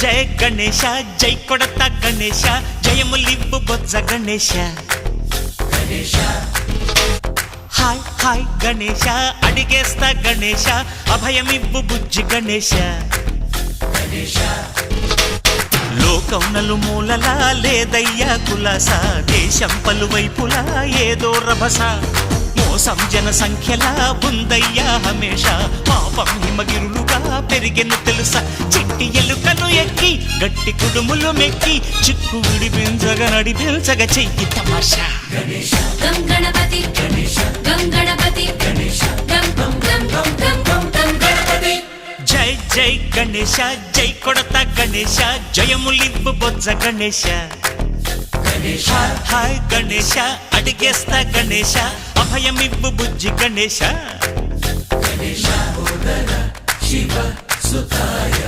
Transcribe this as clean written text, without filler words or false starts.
జయ గణేశ జై కొడత గణేశ జయములివ్వు బొజ్జ Ganesha hi hi Ganesha అడిగేస్తా Ganesha అభయమివ్వు బుజ్జి గణేశ లోకం నలుమూలలా లేదయ్యా కులాస దేశం పలువైపులా ఏదో రభస మోసం జన సంఖ్యలా ఉందయ్యా హమేష పాపం హిమగిరులుగా పెరిగెను తెలుసా చిట్టి ఎలుకను ఎక్కి గట్టి కుడుములు మెక్కి చిక్కు విడిపించగా నడిపించగా చెయ్యి తమాషా గం గణపతి గం గణపతి గం గం గం గం గం గం గణపతి జై జై గణేశ జై కొడత గణేశ జయములివ్వు బొజ్జ గణేశ హాయ్ గణేశ అడిగేస్తా గణేశ అభయమివ్వు బుజ్జి గణేశ శివ సుతాయ